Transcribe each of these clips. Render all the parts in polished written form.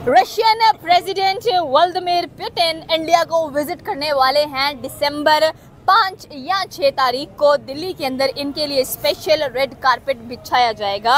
Russian president Vladimir Putin India को visit करने वाले हैं दिसंबर 5 या 6 तारीख को। दिल्ली के अंदर इनके लिए स्पेशल रेड कारपेट बिछाया जाएगा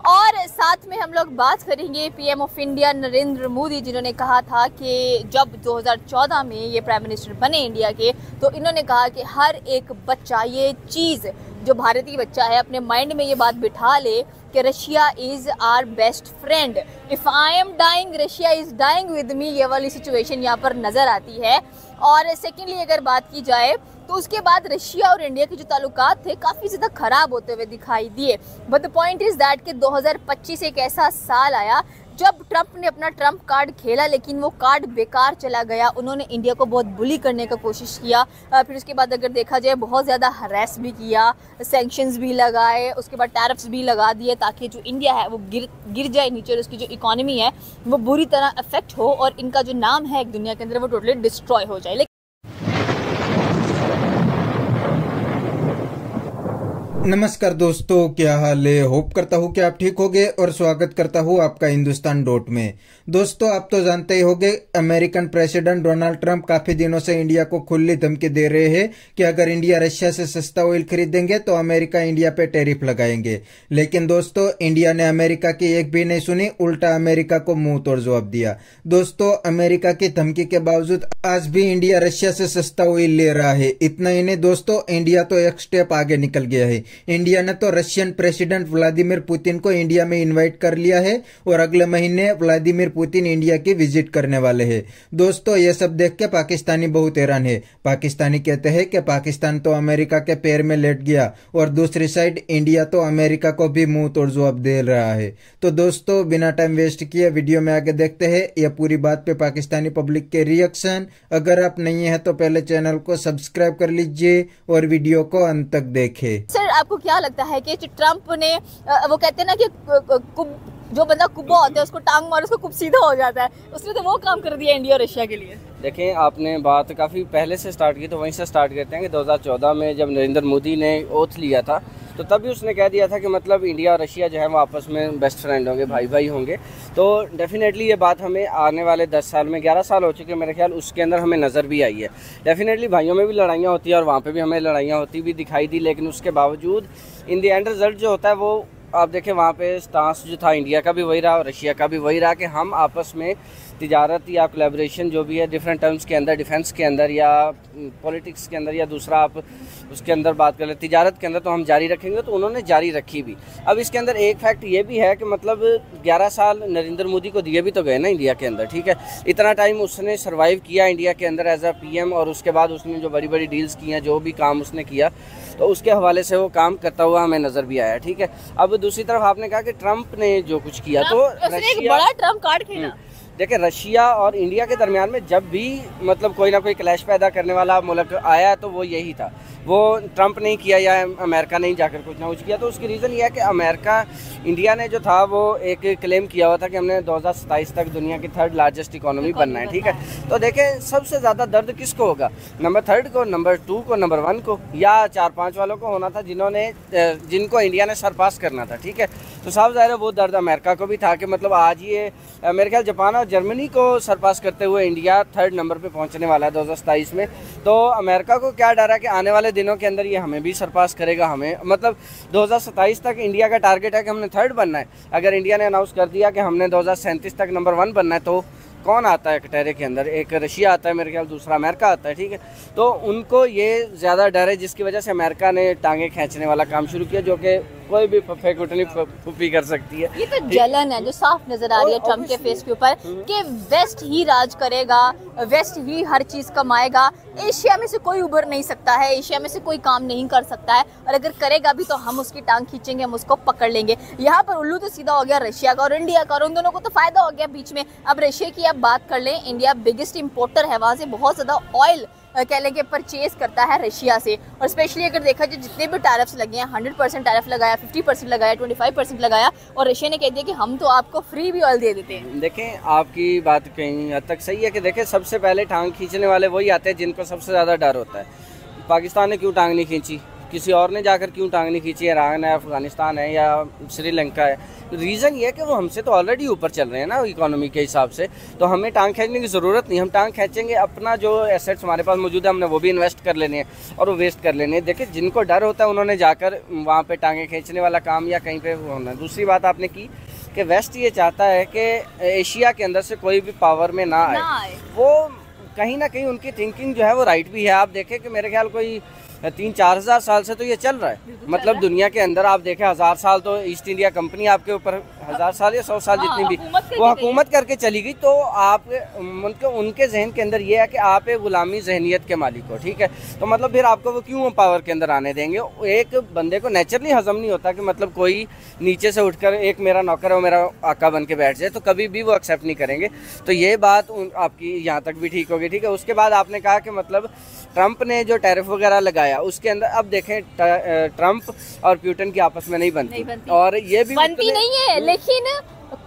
और साथ में हम लोग बात करेंगे PM of India Narendra Modi, जिन्होंने कहा था कि जब 2014 में ये प्राइम मिनिस्टर बने इंडिया के, तो इन्होंने कहा कि हर एक बच्चा ये चीज़ जो भारतीय बच्चा है अपने माइंड में ये बात बिठा ले कि Russia is our best friend. If I am dying Russia is dying with me, ये वाली सिचुएशन यहाँ पर नज़र आती है। और सेकेंडली अगर बात की जाए तो उसके बाद रशिया और इंडिया के जो ताल्लुकात थे काफ़ी ज़्यादा ख़राब होते हुए दिखाई दिए। But the point is that कि 2025 एक ऐसा साल आया जब ट्रंप ने अपना ट्रंप कार्ड खेला, लेकिन वो कार्ड बेकार चला गया। उन्होंने इंडिया को बहुत बुली करने का कोशिश किया। फिर उसके बाद अगर देखा जाए बहुत ज़्यादा हरेस भी किया, सैंक्शंस भी लगाए, उसके बाद टैरिफ्स भी लगा दिए ताकि जो इंडिया है वो गिर जाए नीचे और उसकी जो इकॉनमी है वो बुरी तरह अफेक्ट हो और इनका जो नाम है एक दुनिया के अंदर वो टोटली डिस्ट्रॉय हो जाए। नमस्कार दोस्तों, क्या हाल है? होप करता हूँ कि आप ठीक होंगे और स्वागत करता हूँ आपका हिंदुस्तान डॉट में। दोस्तों, आप तो जानते ही होंगे अमेरिकन प्रेसिडेंट डोनाल्ड ट्रंप काफी दिनों से इंडिया को खुली धमकी दे रहे हैं कि अगर इंडिया रशिया से सस्ता ऑयल खरीदेंगे तो अमेरिका इंडिया पे टैरिफ लगाएंगे। लेकिन दोस्तों, इंडिया ने अमेरिका की एक भी नहीं सुनी, उल्टा अमेरिका को मुंह तोड़ जवाब दिया। दोस्तों, अमेरिका की धमकी के बावजूद आज भी इंडिया रशिया से सस्ता ऑयल ले रहा है। इतना ही नहीं दोस्तों, इंडिया तो एक स्टेप आगे निकल गया है। इंडिया ने तो रशियन प्रेसिडेंट व्लादिमीर पुतिन को इंडिया में इनवाइट कर लिया है और अगले महीने व्लादिमीर पुतिन इंडिया की विजिट करने वाले हैं। दोस्तों, ये सब देख के पाकिस्तानी बहुत हैरान है। पाकिस्तानी कहते हैं कि पाकिस्तान तो अमेरिका के पैर में लेट गया और दूसरी साइड इंडिया तो अमेरिका को भी मुंह तोड़ जवाब दे रहा है। तो दोस्तों, बिना टाइम वेस्ट किए वीडियो में आगे देखते हैं यह पूरी बात पे पाकिस्तानी पब्लिक के रिएक्शन। अगर आप नहीं है तो पहले चैनल को सब्सक्राइब कर लीजिए और वीडियो को अंत तक देखें। सर, आपको क्या लगता है कि ट्रंप ने वो कहते हैं ना कि जो बंदा कुब्बा होता है उसको टांग मारो उसको कुब सीधा हो जाता है, उसने तो वो काम कर दिया इंडिया और रशिया के लिए। देखें, आपने बात काफ़ी पहले से स्टार्ट की तो वहीं से स्टार्ट करते हैं कि 2014 में जब नरेंद्र मोदी ने ओथ लिया था तो तभी उसने कह दिया था कि मतलब इंडिया और रशिया जो है वो आपस में बेस्ट फ्रेंड होंगे, भाई भाई होंगे। तो डेफिनेटली ये बात हमें आने वाले 10 साल में 11 साल हो चुके हैं मेरे ख्याल, उसके अंदर हमें नज़र भी आई है। डेफिनेटली भाइयों में भी लड़ाइयाँ होती है और वहाँ पे भी हमें लड़ाइयाँ होती भी दिखाई दी, लेकिन उसके बावजूद इन द एंड रिजल्ट जो होता है वो आप देखें वहाँ पे स्टांस जो था इंडिया का भी वही रहा और रशिया का भी वही रहा कि हम आपस में तिजारत या कोलैबोरेशन जो भी है डिफरेंट टर्म्स के अंदर, डिफेंस के अंदर या पॉलिटिक्स के अंदर या दूसरा आप उसके अंदर बात कर ले तिजारत के अंदर, तो हम जारी रखेंगे। तो उन्होंने जारी रखी भी। अब इसके अंदर एक फैक्ट ये भी है कि मतलब 11 साल नरेंद्र मोदी को दिए भी तो गए ना इंडिया के अंदर, ठीक है। इतना टाइम उसने सर्वाइव किया इंडिया के अंदर एज अ पीएम और उसके बाद उसने जो बड़ी बड़ी डील्स की हैं, जो भी काम उसने किया, तो उसके हवाले से वो काम करता हुआ हमें नज़र भी आया, ठीक है। अब दूसरी तरफ आपने कहा कि ट्रंप ने जो कुछ किया तो एक बड़ा ट्रंप कार्ड खेला। देखिए, रशिया और इंडिया के दरमियान में जब भी मतलब कोई ना कोई क्लैश पैदा करने वाला मुल्क आया तो वो यही था। वो ट्रंप नहीं किया या अमेरिका नहीं जाकर कुछ ना कुछ किया। तो उसकी रीज़न ये है कि अमेरिका, इंडिया ने जो था वो एक क्लेम किया हुआ था कि हमने 2027 तक दुनिया की 3rd लार्जेस्ट इकोनॉमी बनना है, ठीक है। तो देखें, सबसे ज़्यादा दर्द किसको होगा? नंबर 3 को, नंबर 2 को, नंबर 1 को या 4-5 वालों को होना था जिनको इंडिया ने सरपास करना था, ठीक है। तो साफ ज़ाहिर है वो दर्द अमेरिका को भी था कि मतलब आज ये मेरे ख्याल जापान और जर्मनी को सरपास करते हुए इंडिया 3rd नंबर पे पहुंचने वाला है 2027 में। तो अमेरिका को क्या डर है कि आने वाले दिनों के अंदर ये हमें भी सरपास करेगा। हमें मतलब 2027 तक इंडिया का टारगेट है कि हमने 3rd बनना है। अगर इंडिया ने अनाउंस कर दिया कि हमने 2037 तक नंबर 1 बनना है, तो कौन आता है कटहरे के अंदर? एक रशिया आता है मेरे ख्याल, दूसरा अमेरिका आता है, ठीक है। तो उनको ये ज़्यादा डर है, जिसकी वजह से अमेरिका ने टांगे खींचने वाला काम शुरू किया, जो कि कोई भी फेकुटनी फूफी कर सकती है। ये तो जलन है जो साफ नजर आ रही है ट्रंप के फेस के ऊपर कि वेस्ट ही राज करेगा, वेस्ट ही हर चीज कमाएगा, एशिया में से कोई उभर नहीं सकता है, एशिया में से कोई काम नहीं कर सकता है, और अगर करेगा भी तो हम उसकी टांग खींचेंगे, हम उसको पकड़ लेंगे। यहाँ पर उल्लू तो सीधा हो गया रशिया का और इंडिया का, और उन दोनों को तो फायदा हो गया बीच में। अब रशिया की आप बात कर लें, इंडिया बिगेस्ट इंपोर्टर है, वहाँ से बहुत ज़्यादा ऑयल कह लें कि परचेज करता है रशिया से। और स्पेशली अगर देखा जाए जितने भी टैरिफ्स लगे हैं, 100% टैरिफ लगाया, 50% लगाया, 25% लगाया, और रशिया ने कह दिया कि हम तो आपको फ्री भी ऑयल दे देते हैं। देखें, आपकी बात कहीं हद तक सही है कि देखें सबसे पहले टांग खींचने वाले वही आते हैं जिनको सबसे ज़्यादा डर होता है। पाकिस्तान ने क्यों टांग नहीं खींची? किसी और ने जाकर क्यों टांग नहीं खींची, ईरान है, अफगानिस्तान है या श्रीलंका है। रीज़न ये है कि वो हमसे तो ऑलरेडी ऊपर चल रहे हैं ना इकोनॉमी के हिसाब से, तो हमें टांग खींचने की ज़रूरत नहीं। हम टांग खींचेंगे, अपना जो एसेट्स हमारे पास मौजूद है हमने वो भी इन्वेस्ट कर लेने हैं और वो वेस्ट कर लेने हैं। देखिए जिनको डर होता है उन्होंने जाकर वहाँ पर टांगे खींचने वाला काम या कहीं पर होना। दूसरी बात आपने की कि वेस्ट ये चाहता है कि एशिया के अंदर से कोई भी पावर में ना आए। वो कहीं ना कहीं उनकी थिंकिंग जो है वो राइट भी है। आप देखें कि मेरे ख्याल कोई 3-4 हज़ार साल से तो ये चल रहा है, मतलब दुनिया के अंदर आप देखें 1000 साल तो ईस्ट इंडिया कंपनी आपके ऊपर 1000 साल या 100 साल जितनी भी वो हुकूमत करके चली गई। तो आप उनके जहन के अंदर ये है कि आप एक गुलामी जहनियत के मालिक हो, ठीक है। तो मतलब फिर आपको वो क्यों पावर के अंदर आने देंगे। एक बंदे को नेचुरली हजम नहीं होता कि मतलब कोई नीचे से उठकर एक मेरा नौकर है वो मेरा आका बन के बैठ जाए, तो कभी भी वो एक्सेप्ट नहीं करेंगे। तो ये बात आपकी यहाँ तक भी ठीक होगी, ठीक है। उसके बाद आपने कहा कि मतलब ट्रंप ने जो टैरिफ वगैरह लगाया उसके अंदर, अब देखें ट्रंप और पुतिन की आपस में नहीं बनती और ये भी बनती नहीं है, लेकिन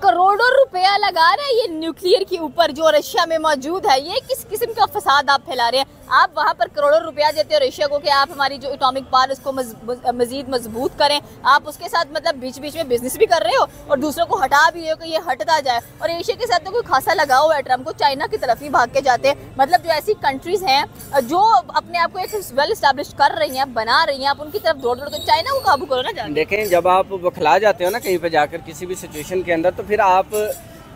करोड़ों रुपया लगा रहे हैं ये न्यूक्लियर के ऊपर जो रशिया में मौजूद है। ये किस किस्म का फसाद आप फैला रहे हैं। आप वहाँ पर करोड़ों रुपया देते हो रशिया को कि आप हमारी जो एटॉमिक पावर उसको मजीद मजबूत करें। आप उसके साथ मतलब बीच बीच में बिजनेस भी कर रहे हो और दूसरों को हटा भी रहे हो कि ये हटता जाए। और एशिया के साथ तो कोई खासा लगाव है ट्रम्प को, चाइना की तरफ ही भाग के जाते हैं। मतलब जो ऐसी कंट्रीज हैं जो अपने आप को एक वेल एस्टैब्लिश कर रही हैं, बना रही हैं, आप उनकी तरफ दौड़ दौड़ कर चाइना को काबू करो ना जाके। देखें जब आप बौखला जाते हो ना कहीं पे जाकर किसी भी सिचुएशन के अंदर, तो फिर आप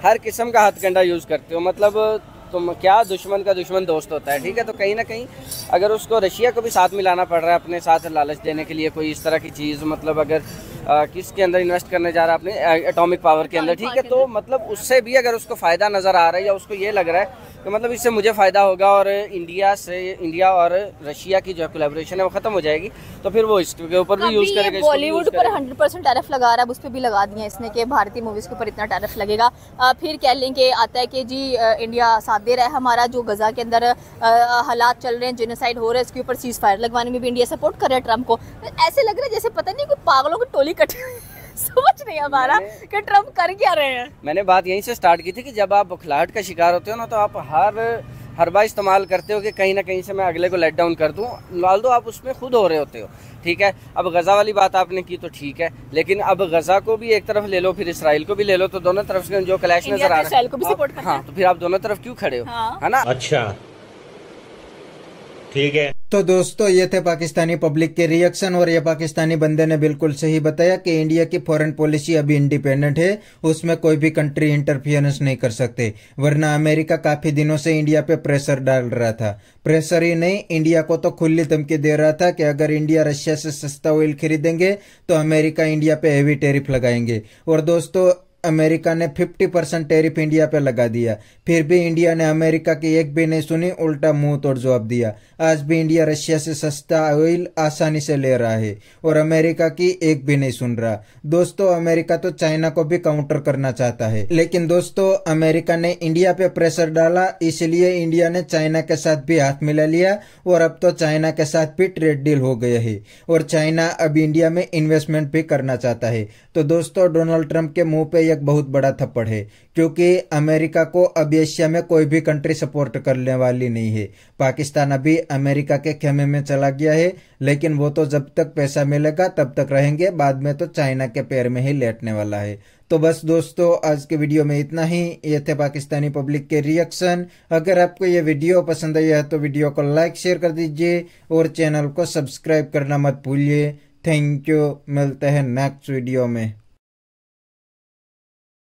हर किस्म का हथकंडा यूज़ करते हो। मतलब तुम क्या दुश्मन का दुश्मन दोस्त होता है, ठीक है। तो कहीं ना कहीं अगर उसको रशिया को भी साथ मिलाना पड़ रहा है अपने साथ लालच देने के लिए कोई इस तरह की चीज़, मतलब अगर किसके अंदर इन्वेस्ट करने जा रहा है अपने एटॉमिक पावर के अंदर, ठीक है। तो मतलब उससे भी अगर उसको फ़ायदा नज़र आ रहा है या उसको ये लग रहा है कि मतलब इससे मुझे फ़ायदा होगा और इंडिया और रशिया की जो कोलैबोरेशन है वो ख़त्म हो जाएगी, तो फिर वो इसके ऊपर भी यूज़ करेगा। बॉलीवुड पर 100% टैरिफ लगा रहा है, उस पर भी लगा दिया इसने कि भारतीय मूवीज़ के ऊपर इतना टैरिफ लगेगा। फिर कह लें कि आता है कि जी इंडिया साथ दे रहा है हमारा, जो गजा के अंदर हालात चल रहे हैं, जेनोसाइड हो रहा है, इसके ऊपर सीज फायर लगवाने में भी इंडिया सपोर्ट कर रहा है ट्रम्प को। ऐसे लग रहा है जैसे पता नहीं कोई पागलों की टोली कटी समझ नहीं हमारा कि ट्रम्प कर क्या रहे हैं। मैंने बात यहीं से स्टार्ट की थी कि जब आप बुखलाहट का शिकार होते हो ना, तो आप हर बार इस्तेमाल करते हो कि कहीं ना कहीं से मैं अगले को लेट डाउन कर दूं, लाल आप उसमें खुद हो रहे होते हो, ठीक है। अब गज़ा वाली बात आपने की तो ठीक है, लेकिन अब गज़ा को भी एक तरफ ले लो, फिर इसराइल को भी ले लो, तो दोनों तरफ से जो क्लैश नजर आ रहा है, हाँ, तो फिर आप दोनों तरफ क्यों खड़े हो, है ना। अच्छा ठीक है। तो दोस्तों ये थे पाकिस्तानी पब्लिक के रिएक्शन, और ये पाकिस्तानी बंदे ने बिल्कुल सही बताया कि इंडिया की फॉरेन पॉलिसी अभी इंडिपेंडेंट है, उसमें कोई भी कंट्री इंटरफियरेंस नहीं कर सकते। वरना अमेरिका काफी दिनों से इंडिया पे प्रेशर डाल रहा था, प्रेशर ही नहीं, इंडिया को तो खुली धमकी दे रहा था कि अगर इंडिया रशिया से सस्ता ऑयल खरीदेंगे तो अमेरिका इंडिया पे हेवी टैरिफ लगाएंगे। और दोस्तों अमेरिका ने 50% टैरिफ इंडिया पे लगा दिया, फिर भी इंडिया ने अमेरिका की एक भी नहीं सुनी, उल्टा मुंह तोड़ जवाब दिया। आज भी इंडिया रशिया से सस्ता ऑयल आसानी से ले रहा है और अमेरिका की एक भी नहीं सुन रहा। दोस्तों अमेरिका तो चाइना को भी काउंटर करना चाहता है, लेकिन दोस्तों अमेरिका ने इंडिया पे प्रेशर डाला, इसलिए इंडिया ने चाइना के साथ भी हाथ मिला लिया और अब तो चाइना के साथ भी ट्रेड डील हो गया है और चाइना अब इंडिया में इन्वेस्टमेंट भी करना चाहता है। तो दोस्तों डोनाल्ड ट्रंप के मुंह पे एक बहुत बड़ा थप्पड़ है, क्योंकि अमेरिका को अब एशिया में कोई भी कंट्री सपोर्ट करने वाली नहीं है। पाकिस्तान अभी अमेरिका के खेमे में चला गया है, लेकिन वो तो जब तक पैसा मिलेगा तब तक रहेंगे, बाद में तो चाइना के पैर में ही लेटने वाला है। तो बस दोस्तों आज के वीडियो में इतना ही। ये थे पाकिस्तानी पब्लिक के रिएक्शन। अगर आपको ये वीडियो पसंद आया है तो वीडियो को लाइक शेयर कर दीजिए और चैनल को सब्सक्राइब करना मत भूलिए। थैंक यू, मिलते हैं नेक्स्ट वीडियो में।